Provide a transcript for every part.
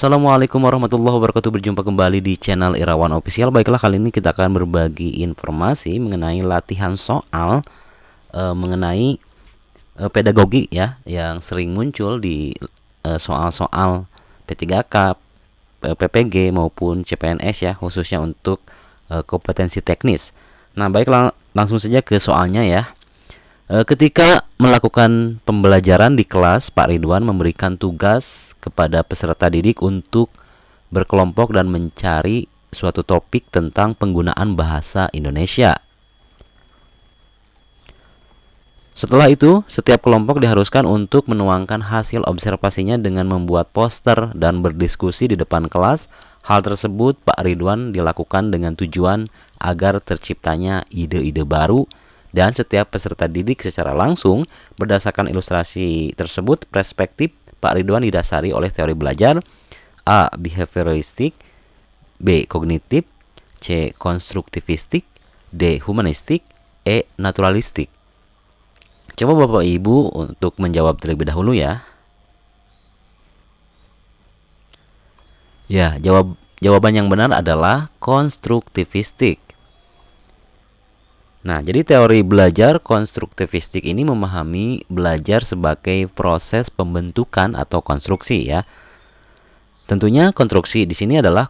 Assalamualaikum warahmatullahi wabarakatuh. Berjumpa kembali di channel Irawan Official. Baiklah, kali ini kita akan berbagi informasi mengenai latihan soal mengenai pedagogi ya, yang sering muncul di soal-soal P3K, PPG maupun CPNS ya, khususnya untuk kompetensi teknis. Nah, baiklah, langsung saja ke soalnya ya. Ketika melakukan pembelajaran di kelas, Pak Ridwan memberikan tugas kepada peserta didik untuk berkelompok dan mencari suatu topik tentang penggunaan bahasa Indonesia. Setelah itu, setiap kelompok diharuskan untuk menuangkan hasil observasinya dengan membuat poster dan berdiskusi di depan kelas. Hal tersebut Pak Ridwan dilakukan dengan tujuan agar terciptanya ide-ide baru, dan setiap peserta didik secara langsung berdasarkan ilustrasi tersebut. Perspektif Pak Ridwan didasari oleh teori belajar: A. Behavioristik, B. Kognitif, C. Konstruktivistik, D. Humanistik, E. Naturalistik. Coba Bapak Ibu untuk menjawab terlebih dahulu ya. Ya, jawaban yang benar adalah konstruktivistik. Nah, jadi teori belajar konstruktivistik ini memahami belajar sebagai proses pembentukan atau konstruksi ya. Tentunya konstruksi di sini adalah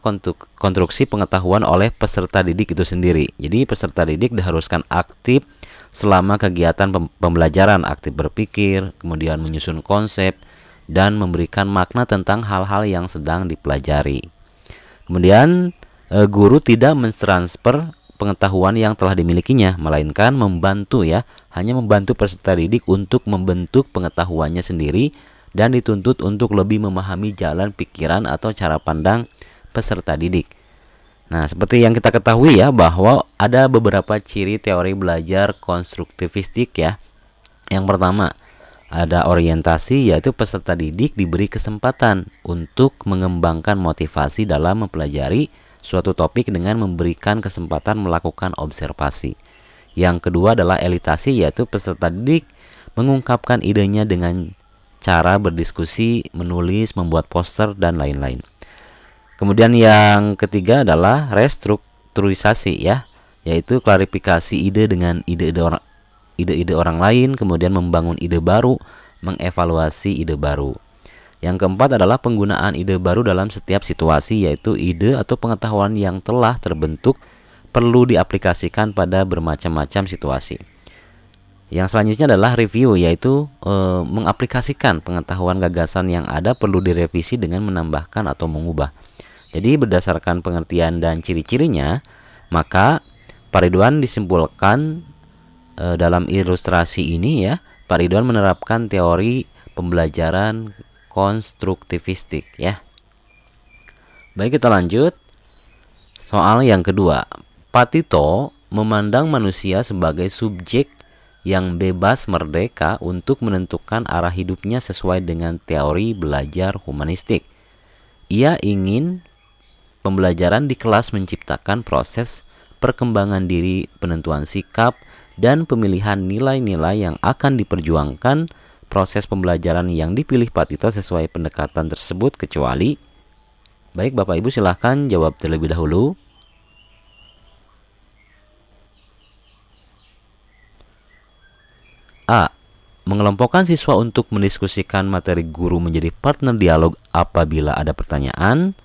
konstruksi pengetahuan oleh peserta didik itu sendiri. Jadi peserta didik diharuskan aktif selama kegiatan pembelajaran, aktif berpikir, kemudian menyusun konsep dan memberikan makna tentang hal-hal yang sedang dipelajari. Kemudian guru tidak mentransfer pengetahuan yang telah dimilikinya, melainkan membantu ya, hanya membantu peserta didik untuk membentuk pengetahuannya sendiri dan dituntut untuk lebih memahami jalan pikiran atau cara pandang peserta didik. Nah, seperti yang kita ketahui ya, bahwa ada beberapa ciri teori belajar konstruktivistik ya. Yang pertama, ada orientasi, yaitu peserta didik diberi kesempatan untuk mengembangkan motivasi dalam mempelajari suatu topik dengan memberikan kesempatan melakukan observasi. Yang kedua adalah elitasi, yaitu peserta didik mengungkapkan idenya dengan cara berdiskusi, menulis, membuat poster, dan lain-lain. Kemudian yang ketiga adalah restrukturisasi ya, yaitu klarifikasi ide dengan ide-ide orang lain, kemudian membangun ide baru, mengevaluasi ide baru. Yang keempat adalah penggunaan ide baru dalam setiap situasi, yaitu ide atau pengetahuan yang telah terbentuk perlu diaplikasikan pada bermacam-macam situasi. Yang selanjutnya adalah review, yaitu mengaplikasikan pengetahuan gagasan yang ada perlu direvisi dengan menambahkan atau mengubah. Jadi berdasarkan pengertian dan ciri-cirinya, maka Pak Ridwan disimpulkan dalam ilustrasi ini ya, Pak Ridwan menerapkan teori pembelajaran konstruktivistik ya. Baik, kita lanjut. Soal yang kedua. Pak Tito memandang manusia sebagai subjek yang bebas merdeka untuk menentukan arah hidupnya sesuai dengan teori belajar humanistik. Ia ingin pembelajaran di kelas menciptakan proses perkembangan diri, penentuan sikap, dan pemilihan nilai-nilai yang akan diperjuangkan. Proses pembelajaran yang dipilih Pak Tito sesuai pendekatan tersebut kecuali. Baik, Bapak Ibu silahkan jawab terlebih dahulu. A. Mengelompokkan siswa untuk mendiskusikan materi guru menjadi partner dialog apabila ada pertanyaan.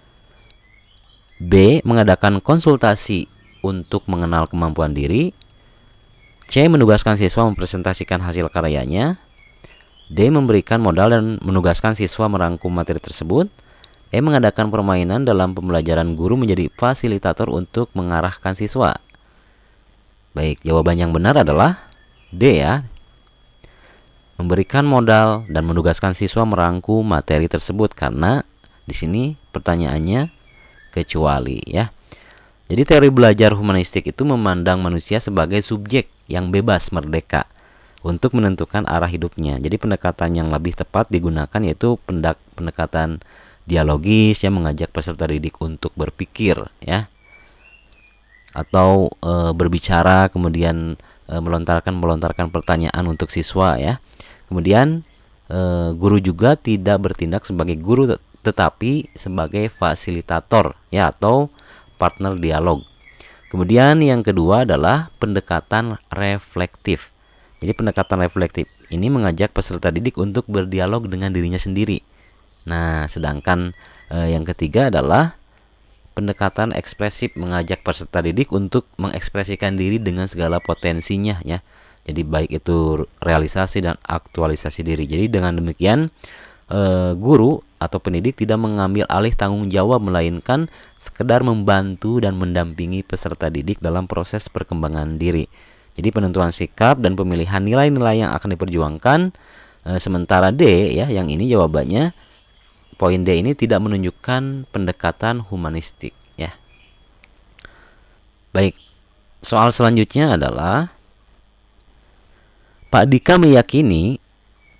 B. Mengadakan konsultasi untuk mengenal kemampuan diri. C. Menugaskan siswa mempresentasikan hasil karyanya. D. Memberikan modal dan menugaskan siswa merangkum materi tersebut. E. Mengadakan permainan dalam pembelajaran, guru menjadi fasilitator untuk mengarahkan siswa. Baik, jawaban yang benar adalah D ya. Memberikan modal dan menugaskan siswa merangkum materi tersebut, karena di sini pertanyaannya kecuali ya. Jadi teori belajar humanistik itu memandang manusia sebagai subjek yang bebas merdeka untuk menentukan arah hidupnya. Jadi pendekatan yang lebih tepat digunakan yaitu pendekatan dialogis yang mengajak peserta didik untuk berpikir ya, atau berbicara, kemudian melontarkan pertanyaan untuk siswa ya. Kemudian guru juga tidak bertindak sebagai guru tetapi sebagai fasilitator ya atau partner dialog. Kemudian yang kedua adalah pendekatan reflektif. Jadi pendekatan reflektif ini mengajak peserta didik untuk berdialog dengan dirinya sendiri. Nah, sedangkan yang ketiga adalah pendekatan ekspresif, mengajak peserta didik untuk mengekspresikan diri dengan segala potensinya ya. Jadi baik itu realisasi dan aktualisasi diri. Jadi dengan demikian guru atau pendidik tidak mengambil alih tanggung jawab melainkan sekedar membantu dan mendampingi peserta didik dalam proses perkembangan diri. Jadi penentuan sikap dan pemilihan nilai-nilai yang akan diperjuangkan. Sementara D ya, yang ini jawabannya poin D ini tidak menunjukkan pendekatan humanistik ya. Baik, soal selanjutnya adalah Pak Dika meyakini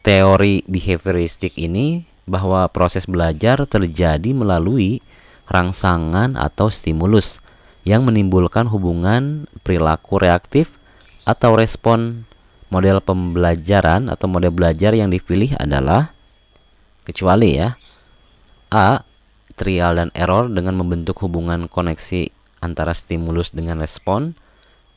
teori behavioristik ini bahwa proses belajar terjadi melalui rangsangan atau stimulus yang menimbulkan hubungan perilaku reaktif atau respon. Model pembelajaran atau model belajar yang dipilih adalah kecuali ya A. Trial dan error dengan membentuk hubungan koneksi antara stimulus dengan respon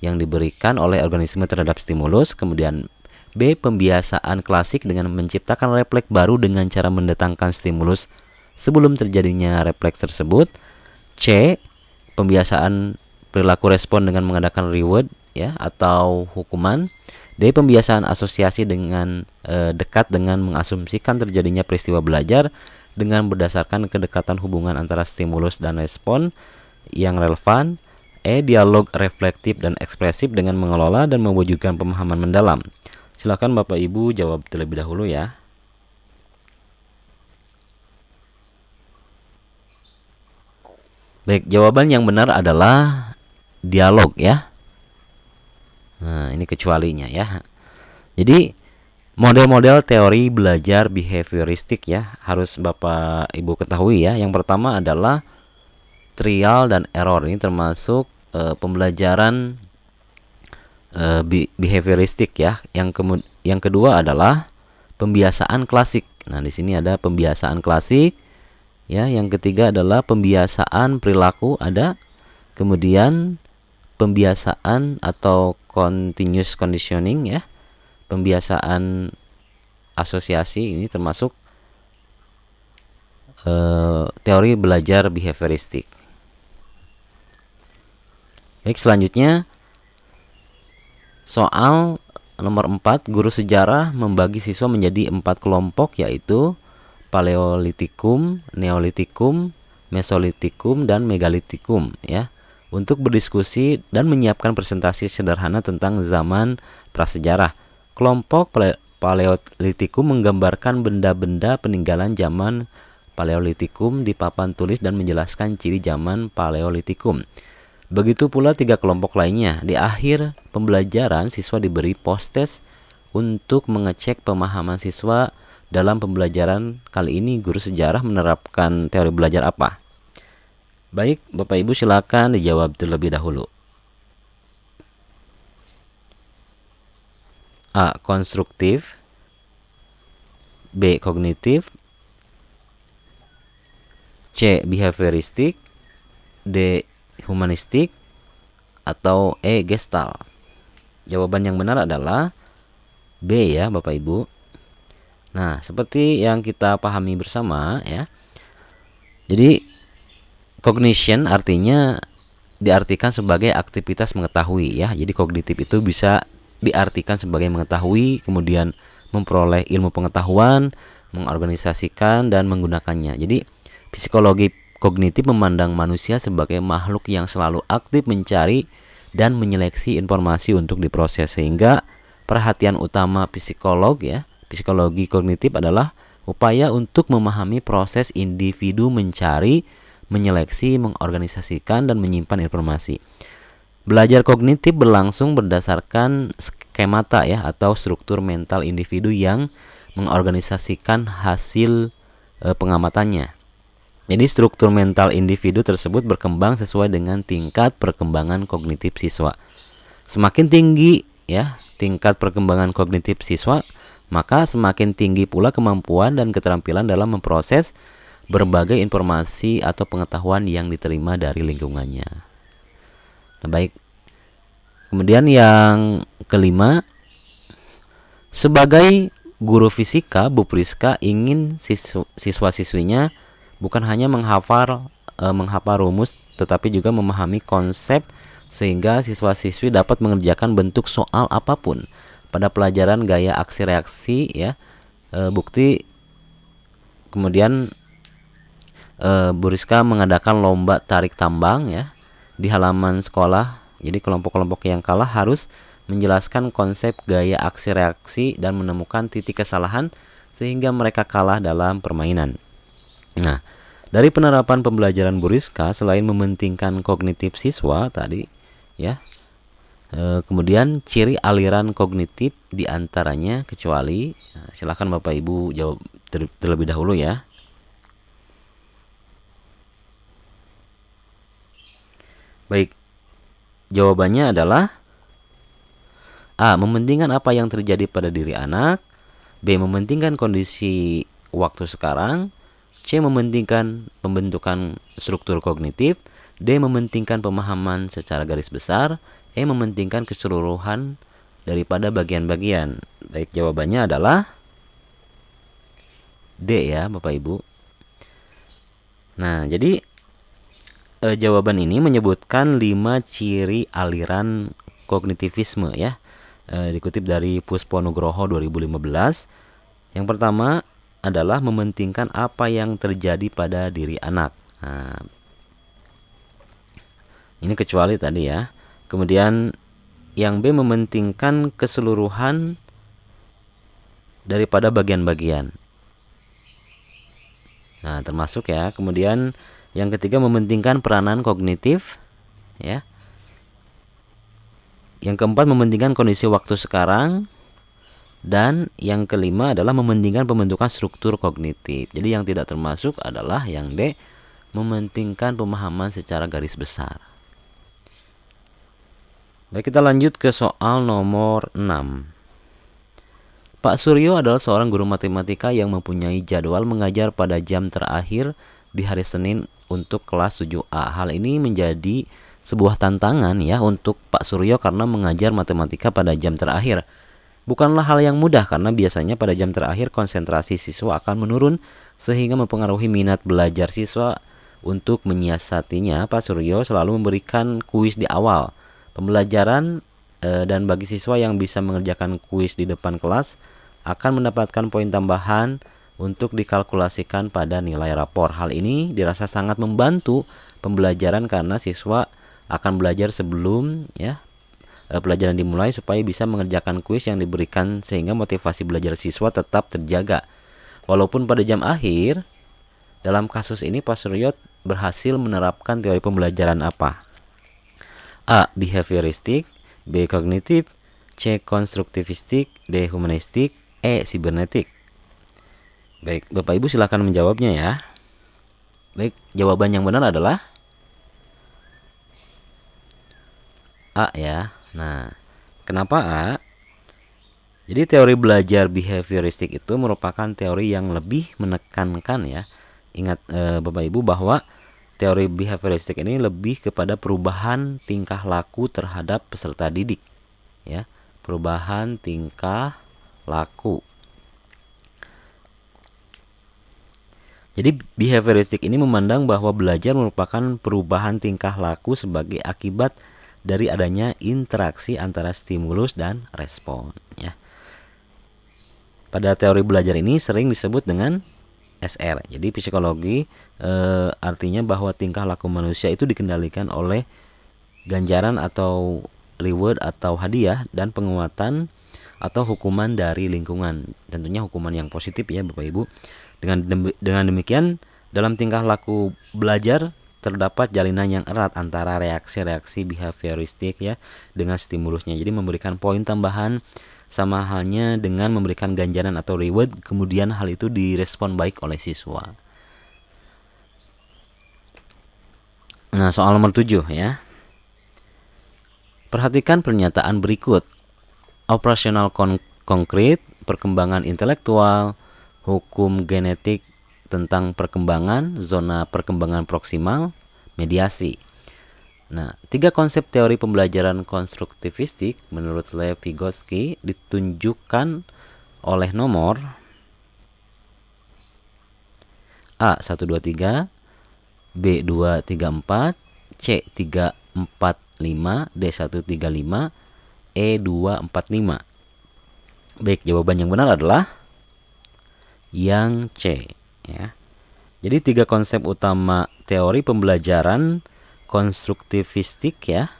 yang diberikan oleh organisme terhadap stimulus. Kemudian B. Pembiasaan klasik dengan menciptakan refleks baru dengan cara mendatangkan stimulus sebelum terjadinya refleks tersebut. C. Pembiasaan perilaku respon dengan mengadakan reward ya atau hukuman. D. Pembiasaan asosiasi dengan dekat dengan mengasumsikan terjadinya peristiwa belajar dengan berdasarkan kedekatan hubungan antara stimulus dan respon yang relevan. E. Dialog reflektif dan ekspresif dengan mengelola dan mewujudkan pemahaman mendalam. Silakan Bapak Ibu jawab terlebih dahulu ya. Baik, jawaban yang benar adalah dialog ya. Nah, ini kecualinya ya. Jadi model-model teori belajar behavioristik ya harus Bapak Ibu ketahui ya. Yang pertama adalah trial dan error. Ini termasuk pembelajaran behavioristik ya. Yang kedua adalah pembiasaan klasik. Nah, di sini ada pembiasaan klasik ya. Yang ketiga adalah pembiasaan perilaku ada. Kemudian pembiasaan atau continuous conditioning ya. Pembiasaan asosiasi ini termasuk teori belajar behavioristik. Baik, selanjutnya soal nomor 4, guru sejarah membagi siswa menjadi 4 kelompok yaitu Paleolitikum, Neolitikum, Mesolitikum, dan Megalitikum ya, untuk berdiskusi dan menyiapkan presentasi sederhana tentang zaman prasejarah. Kelompok Paleolitikum menggambarkan benda-benda peninggalan zaman Paleolitikum di papan tulis dan menjelaskan ciri zaman Paleolitikum. Begitu pula 3 kelompok lainnya. Di akhir pembelajaran, siswa diberi post-test untuk mengecek pemahaman siswa dalam pembelajaran. Kali ini guru sejarah menerapkan teori belajar apa? Baik, Bapak Ibu silakan dijawab terlebih dahulu. A. Konstruktif. B. Kognitif. C. Behavioristik. D. Humanistik. Atau E. Gestalt. Jawaban yang benar adalah B ya Bapak Ibu. Nah, seperti yang kita pahami bersama ya. Jadi cognition artinya diartikan sebagai aktivitas mengetahui ya. Jadi kognitif itu bisa diartikan sebagai mengetahui, kemudian memperoleh ilmu pengetahuan, mengorganisasikan dan menggunakannya. Jadi psikologi kognitif memandang manusia sebagai makhluk yang selalu aktif mencari dan menyeleksi informasi untuk diproses, sehingga perhatian utama psikolog ya, psikologi kognitif adalah upaya untuk memahami proses individu mencari, menyeleksi, mengorganisasikan dan menyimpan informasi. Belajar kognitif berlangsung berdasarkan skemata ya atau struktur mental individu yang mengorganisasikan hasil pengamatannya. Jadi struktur mental individu tersebut berkembang sesuai dengan tingkat perkembangan kognitif siswa. Semakin tinggi ya tingkat perkembangan kognitif siswa, maka semakin tinggi pula kemampuan dan keterampilan dalam memproses berbagai informasi atau pengetahuan yang diterima dari lingkungannya. Nah, baik. Kemudian yang kelima, sebagai guru fisika, Bu Priska ingin siswa-siswinya bukan hanya menghafal rumus, tetapi juga memahami konsep sehingga siswa-siswi dapat mengerjakan bentuk soal apapun pada pelajaran gaya aksi reaksi ya. Bukti kemudian Bu Rizka mengadakan lomba tarik tambang ya di halaman sekolah. Jadi kelompok-kelompok yang kalah harus menjelaskan konsep gaya aksi reaksi dan menemukan titik kesalahan sehingga mereka kalah dalam permainan. Nah, dari penerapan pembelajaran Bu Rizka, selain mementingkan kognitif siswa tadi ya, kemudian ciri aliran kognitif diantaranya kecuali, nah, silakan Bapak Ibu jawab terlebih dahulu ya. Baik, jawabannya adalah A. Mementingkan apa yang terjadi pada diri anak. B. Mementingkan kondisi waktu sekarang. C. Mementingkan pembentukan struktur kognitif. D. Mementingkan pemahaman secara garis besar. E. Mementingkan keseluruhan daripada bagian-bagian. Baik, jawabannya adalah D ya Bapak Ibu. Nah, jadi jawaban ini menyebutkan 5 ciri aliran kognitivisme ya. Dikutip dari Puspo Nugroho 2015. Yang pertama adalah mementingkan apa yang terjadi pada diri anak. Nah, ini kecuali tadi ya. Kemudian yang B, mementingkan keseluruhan daripada bagian-bagian. Nah, termasuk ya. Kemudian yang ketiga, mementingkan peranan kognitif ya. Yang keempat, mementingkan kondisi waktu sekarang. Dan yang kelima adalah mementingkan pembentukan struktur kognitif. Jadi yang tidak termasuk adalah yang D, mementingkan pemahaman secara garis besar. Baik, kita lanjut ke soal nomor 6. Pak Suryo adalah seorang guru matematika yang mempunyai jadwal mengajar pada jam terakhir di hari Senin untuk kelas 7A. Hal ini menjadi sebuah tantangan ya untuk Pak Suryo karena mengajar matematika pada jam terakhir. Bukanlah hal yang mudah karena biasanya pada jam terakhir konsentrasi siswa akan menurun sehingga mempengaruhi minat belajar siswa. Untuk menyiasatinya, Pak Suryo selalu memberikan kuis di awal pembelajaran dan bagi siswa yang bisa mengerjakan kuis di depan kelas akan mendapatkan poin tambahan untuk dikalkulasikan pada nilai rapor. Hal ini dirasa sangat membantu pembelajaran karena siswa akan belajar sebelum ya pelajaran dimulai supaya bisa mengerjakan kuis yang diberikan sehingga motivasi belajar siswa tetap terjaga. Walaupun pada jam akhir, dalam kasus ini Pak Suryo berhasil menerapkan teori pembelajaran apa? A. Behavioristik. B. Kognitif. C. Konstruktivistik. D. Humanistik. E. Sibernetik. Baik, Bapak Ibu silakan menjawabnya ya. Baik, jawaban yang benar adalah A ya. Nah, kenapa A? Jadi teori belajar behavioristik itu merupakan teori yang lebih menekankan ya. Ingat Bapak Ibu bahwa teori behavioristik ini lebih kepada perubahan tingkah laku terhadap peserta didik ya. Perubahan tingkah laku. Jadi behavioristik ini memandang bahwa belajar merupakan perubahan tingkah laku sebagai akibat dari adanya interaksi antara stimulus dan respon ya. Pada teori belajar ini sering disebut dengan SR. Jadi psikologi artinya bahwa tingkah laku manusia itu dikendalikan oleh ganjaran atau reward atau hadiah dan penguatan atau hukuman dari lingkungan. Tentunya hukuman yang positif ya Bapak Ibu. Dengan demikian dalam tingkah laku belajar terdapat jalinan yang erat antara reaksi-reaksi behavioristik ya dengan stimulusnya. Jadi memberikan poin tambahan sama halnya dengan memberikan ganjaran atau reward, kemudian hal itu direspon baik oleh siswa. Nah, soal nomor 7 ya. Perhatikan pernyataan berikut. Operasional konkret perkembangan intelektual, hukum genetik tentang perkembangan, zona perkembangan proksimal, mediasi. Nah, 3 konsep teori pembelajaran konstruktivistik menurut Lev Vygotsky ditunjukkan oleh nomor A123, B234, C345, D135, E245. Baik, jawaban yang benar adalah yang C ya. Jadi 3 konsep utama teori pembelajaran konstruktivistik ya,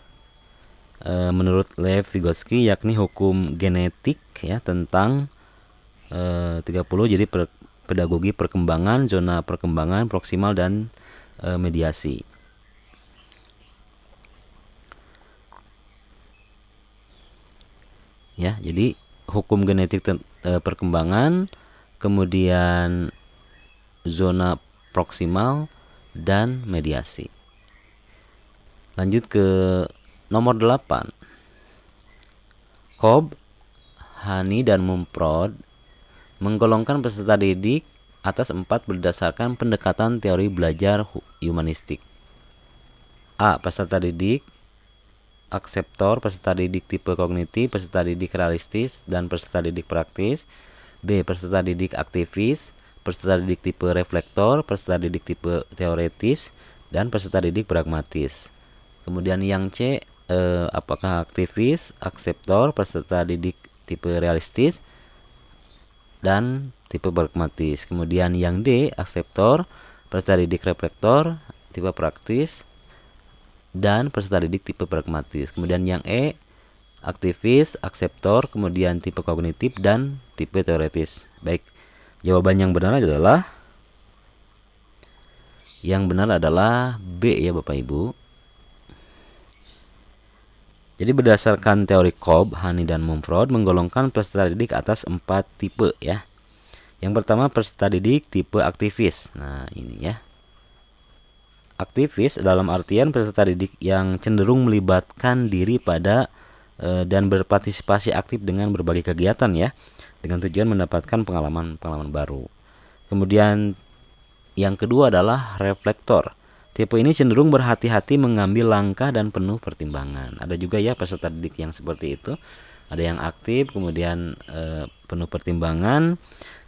menurut Lev Vygotsky, yakni hukum genetik ya tentang 30, jadi pedagogi perkembangan, zona perkembangan proksimal, dan mediasi. Ya, jadi hukum genetik perkembangan, kemudian zona proksimal, dan mediasi. Lanjut ke nomor 8. Kolb, Hani, dan Mumford menggolongkan peserta didik atas 4 berdasarkan pendekatan teori belajar humanistik. A. Peserta didik akseptor, peserta didik tipe kognitif, peserta didik realistis, dan peserta didik praktis. B. Peserta didik aktivis, peserta didik tipe reflektor, peserta didik tipe teoretis, dan peserta didik pragmatis. Kemudian yang C, apakah aktivis, akseptor, peserta didik tipe realistis, dan tipe pragmatis. Kemudian yang D, akseptor, peserta didik reflektor, tipe praktis, dan peserta didik tipe pragmatis. Kemudian yang E, aktivis, akseptor, kemudian tipe kognitif, dan tipe teoretis. Baik, jawaban yang benar adalah B ya Bapak Ibu. Jadi berdasarkan teori Kolb, Hani, dan Mumford menggolongkan peserta didik atas 4 tipe ya. Yang pertama, peserta didik tipe aktivis. Nah, ini ya. Aktivis dalam artian peserta didik yang cenderung melibatkan diri pada dan berpartisipasi aktif dengan berbagai kegiatan ya, dengan tujuan mendapatkan pengalaman baru. Kemudian yang kedua adalah reflektor. Tipe ini cenderung berhati-hati mengambil langkah dan penuh pertimbangan. Ada juga ya peserta didik yang seperti itu. Ada yang aktif, kemudian penuh pertimbangan.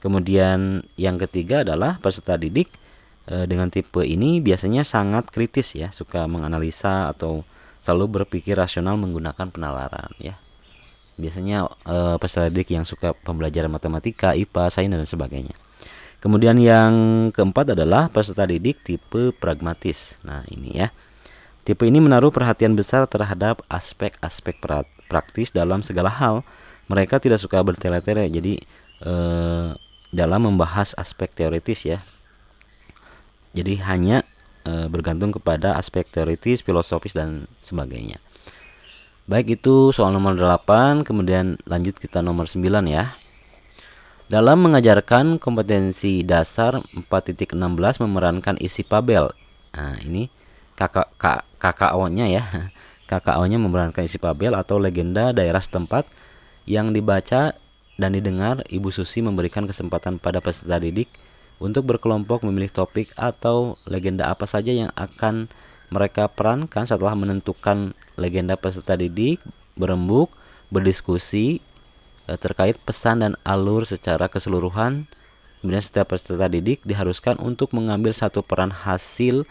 Kemudian yang ketiga adalah peserta didik dengan tipe ini biasanya sangat kritis ya, suka menganalisa atau selalu berpikir rasional menggunakan penalaran ya. Biasanya peserta didik yang suka pembelajaran matematika, IPA, sains, dan sebagainya. Kemudian yang keempat adalah peserta didik tipe pragmatis. Nah, ini ya. Tipe ini menaruh perhatian besar terhadap aspek-aspek praktis dalam segala hal. Mereka tidak suka bertele-tele, jadi dalam membahas aspek teoritis ya. Jadi hanya bergantung kepada aspek teoritis, filosofis, dan sebagainya. Baik, itu soal nomor 8. Kemudian lanjut kita nomor 9 ya. Dalam mengajarkan kompetensi dasar 4.16 memerankan isi Pabel. Nah, ini KKO-nya ya. KKO-nya memerankan isi Pabel atau legenda daerah setempat yang dibaca dan didengar. Ibu Susi memberikan kesempatan pada peserta didik untuk berkelompok memilih topik atau legenda apa saja yang akan mereka perankan. Setelah menentukan legenda, peserta didik berembuk, berdiskusi terkait pesan dan alur secara keseluruhan. Kemudian setiap peserta didik diharuskan untuk mengambil satu peran hasil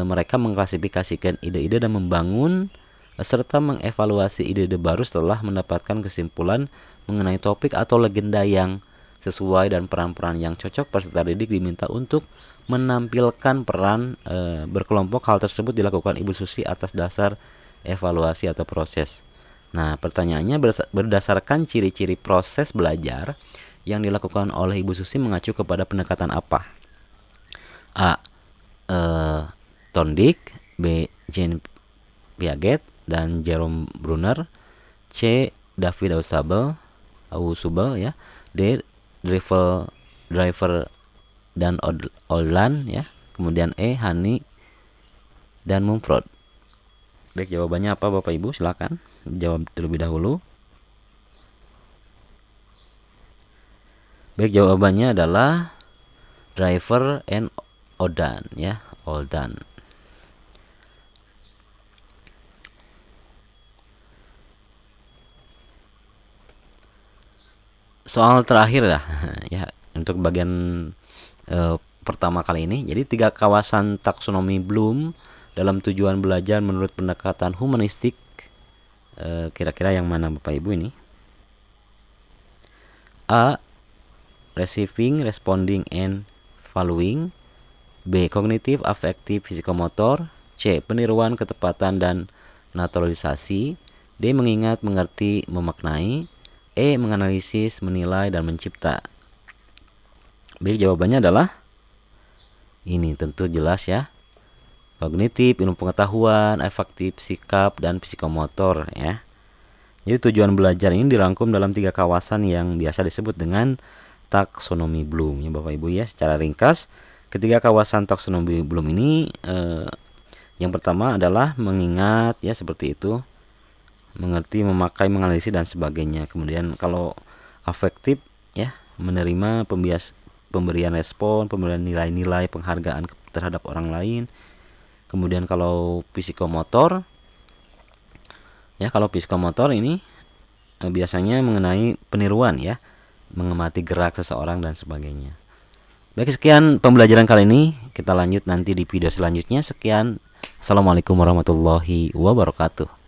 mereka mengklasifikasikan ide-ide dan membangun serta mengevaluasi ide-ide baru setelah mendapatkan kesimpulan mengenai topik atau legenda yang sesuai dan peran-peran yang cocok. Peserta didik diminta untuk menampilkan peran berkelompok. Hal tersebut dilakukan Ibu Susi atas dasar evaluasi atau proses. Nah, pertanyaannya, berdasarkan ciri-ciri proses belajar yang dilakukan oleh Ibu Susi mengacu kepada pendekatan apa? A. Thorndike, B. Jean Piaget dan Jerome Bruner, C. David Ausubel ya, D. Driver dan Odland ya, kemudian E. Hani dan Mumford. Baik, jawabannya apa Bapak Ibu? Silakan jawab terlebih dahulu. Baik, jawabannya adalah driver and all done ya, all done. Soal terakhir lah ya untuk bagian pertama kali ini. Jadi 3 kawasan taksonomi Bloom dalam tujuan belajar menurut pendekatan humanistik. Kira-kira yang mana Bapak Ibu ini? A. Receiving, responding, and following. B. Kognitif, afektif, psikomotor. C. Peniruan, ketepatan, dan naturalisasi. D. Mengingat, mengerti, memaknai. E. Menganalisis, menilai, dan mencipta. B. Jawabannya adalah ini, tentu jelas ya. Kognitif, ilmu pengetahuan, afektif, sikap, dan psikomotor ya. Jadi tujuan belajar ini dirangkum dalam 3 kawasan yang biasa disebut dengan taksonomi Bloom ya Bapak Ibu ya. Secara ringkas, ketiga kawasan taksonomi Bloom ini yang pertama adalah mengingat ya, seperti itu, mengerti, memakai, menganalisis, dan sebagainya. Kemudian kalau afektif ya, menerima, pemberian respon, pemberian nilai-nilai, penghargaan terhadap orang lain. Kemudian kalau psikomotor ya, kalau psikomotor ini biasanya mengenai peniruan ya, mengamati gerak seseorang dan sebagainya. Baik, sekian pembelajaran kali ini. Kita lanjut nanti di video selanjutnya. Sekian. Assalamualaikum warahmatullahi wabarakatuh.